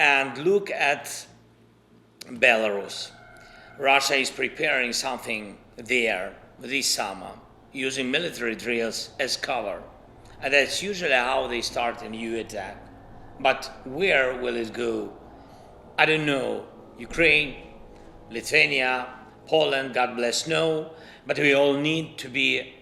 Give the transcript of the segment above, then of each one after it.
And look at Belarus. Russia is preparing something there this summer, using military drills as cover. And that's usually how they start a new attack. But where will it go? I don't know. Ukraine, Lithuania, Poland, God bless, no. But we all need to be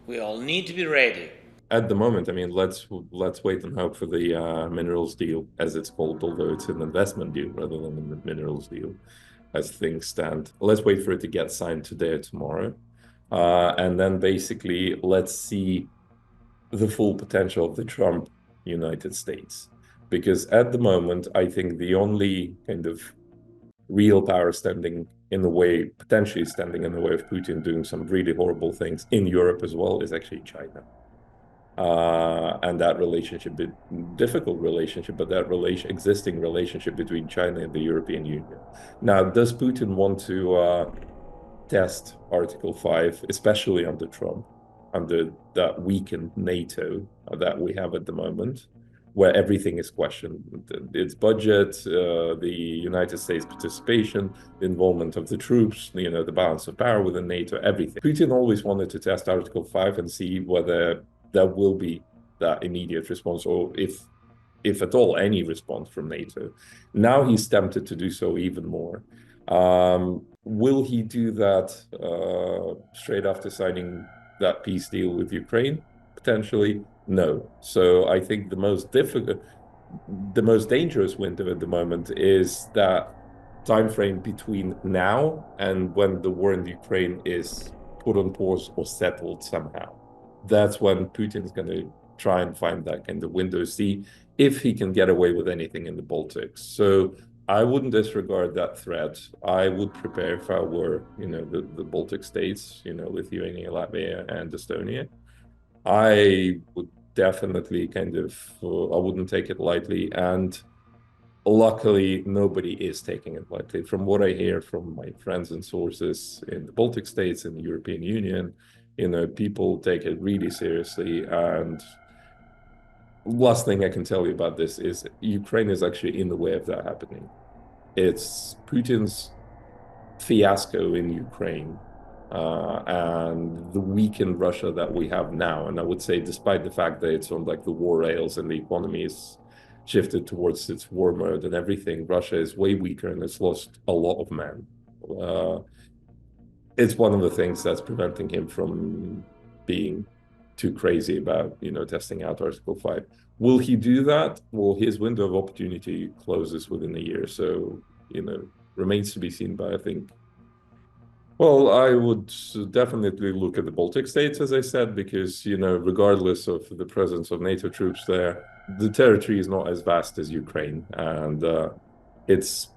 ready. At the moment, I mean, let's wait and hope for the minerals deal, as it's called, although it's an investment deal rather than a minerals deal, as things stand. Let's wait for it to get signed today or tomorrow, and then basically let's see the full potential of the Trump United States. Because at the moment, I think the only kind of real power standing in the way, potentially standing in the way of Putin doing some really horrible things in Europe as well, is actually China. And that relationship, difficult relationship, but that existing relationship between China and the European Union. Now, does Putin want to test Article 5, especially under Trump, under that weakened NATO that we have at the moment, where everything is questioned? Its budget, the United States participation, the involvement of the troops, the balance of power within NATO, everything. Putin always wanted to test Article 5 and see whether there will be that immediate response, or if at all, any response from NATO. Now he's tempted to do so even more. Will he do that straight after signing that peace deal with Ukraine? Potentially, no. So I think the most dangerous window at the moment is that time frame between now and when the war in Ukraine is put on pause or settled somehow. That's when Putin is going to try and find that kind of window, see if he can get away with anything in the Baltics. So I wouldn't disregard that threat. I would prepare if I were, the Baltic states, Lithuania, Latvia, and Estonia. I would definitely I wouldn't take it lightly. And luckily, nobody is taking it lightly. From what I hear from my friends and sources in the Baltic states, in the European Union, people take it really seriously. And last thing I can tell you about this is Ukraine is actually in the way of that happening. It's Putin's fiasco in Ukraine and the weakened Russia that we have now. And I would say, despite the fact that it's on like the war rails and the economy is shifted towards its war mode and everything, Russia is way weaker and it's lost a lot of men. It's one of the things that's preventing him from being too crazy about, testing out Article 5. Will he do that? Well, his window of opportunity closes within a year. So, remains to be seen. But I think, well, I would definitely look at the Baltic states, as I said, because, regardless of the presence of NATO troops there, the territory is not as vast as Ukraine. And it's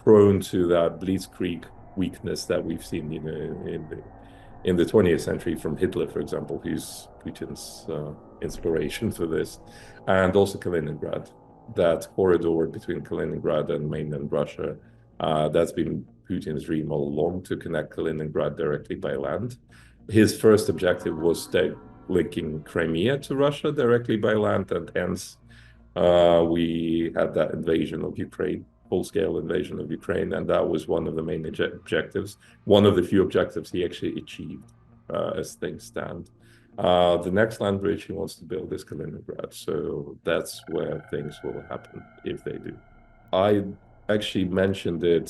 prone to that blitzkrieg weakness that we've seen, in the 20th century from Hitler, for example, who's Putin's inspiration for this, and also Kaliningrad, that corridor between Kaliningrad and mainland Russia. That's been Putin's dream all along, to connect Kaliningrad directly by land. His first objective was linking Crimea to Russia directly by land, and hence we had that invasion of Ukraine, full-scale invasion of Ukraine, and that was one of the main objectives, one of the few objectives he actually achieved as things stand. The next land bridge he wants to build is Kaliningrad, so that's where things will happen if they do. I actually mentioned it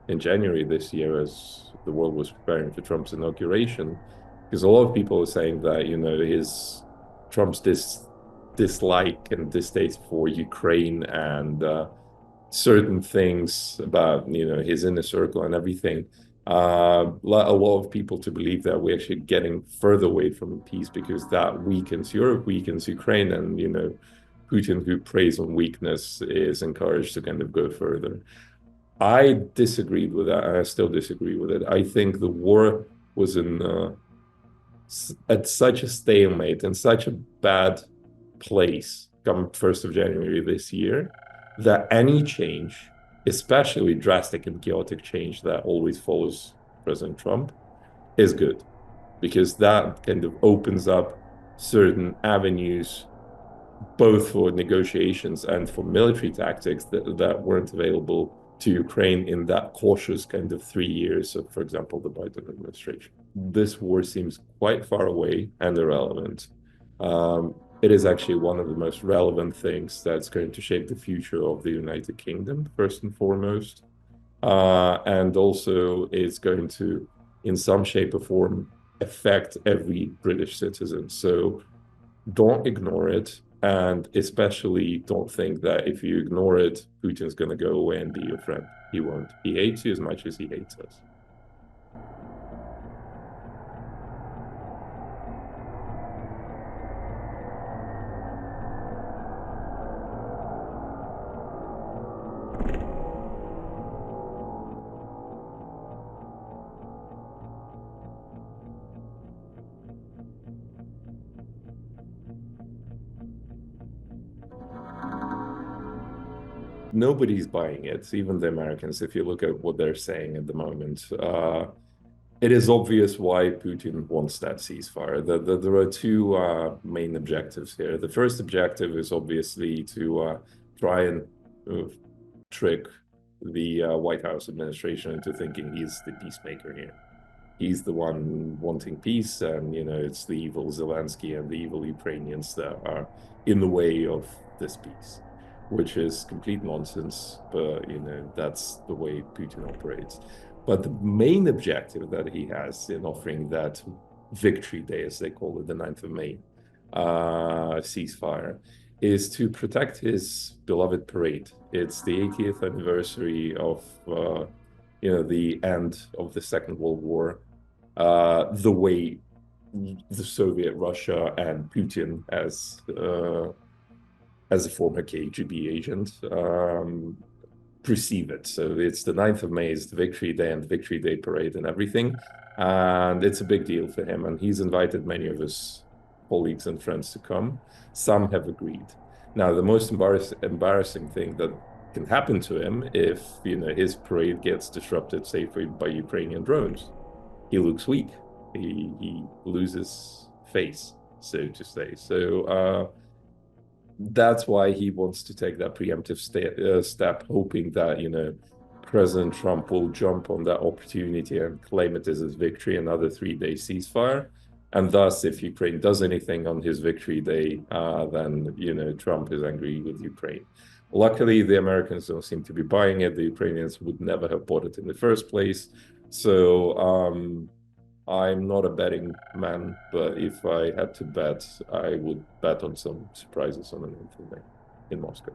in January this year as the world was preparing for Trump's inauguration, because a lot of people are saying that, Trump's dislike and distaste for Ukraine and certain things about his inner circle and everything, a lot of people to believe that we're actually getting further away from peace, because that weakens Europe, weakens Ukraine, and Putin, who preys on weakness, is encouraged to kind of go further. I disagreed with that, and I still disagree with it. I think the war was at such a stalemate and such a bad place come 1st of January this year, that any change, especially drastic and chaotic change that always follows President Trump, is good, because that kind of opens up certain avenues both for negotiations and for military tactics that weren't available to Ukraine in that cautious kind of 3 years of, for example, the Biden administration. This war seems quite far away and irrelevant. It is actually one of the most relevant things that's going to shape the future of the United Kingdom, first and foremost. And also it's going to, in some shape or form, affect every British citizen. So don't ignore it. And especially don't think that if you ignore it, Putin's going to go away and be your friend. He won't. He hates you as much as he hates us. Nobody's buying it, even the Americans, if you look at what they're saying at the moment. It is obvious why Putin wants that ceasefire. There are two main objectives here. The first objective is obviously to try and trick the White House administration into thinking he's the peacemaker here. He's the one wanting peace, and it's the evil Zelensky and the evil Ukrainians that are in the way of this peace, which is complete nonsense. But that's the way Putin operates. But the main objective that he has in offering that victory day, as they call it, the 9th of May ceasefire, is to protect his beloved parade. It's the 80th anniversary of the end of the Second World War. The way the Soviet Russia and Putin as a former KGB agent perceive it. So it's the 9th of May, is the Victory Day and the Victory Day parade and everything. And it's a big deal for him. And he's invited many of his colleagues and friends to come. Some have agreed. Now, the most embarrassing thing that can happen to him if his parade gets disrupted, say, by Ukrainian drones. He looks weak. He loses face, so to say. So that's why he wants to take that preemptive step, hoping that President Trump will jump on that opportunity and claim it as his victory, another 3-day ceasefire. And thus, if Ukraine does anything on his victory day, then Trump is angry with Ukraine. Luckily, the Americans don't seem to be buying it. The Ukrainians would never have bought it in the first place. So I'm not a betting man, but if I had to bet, I would bet on some surprises on the 9th of May in Moscow.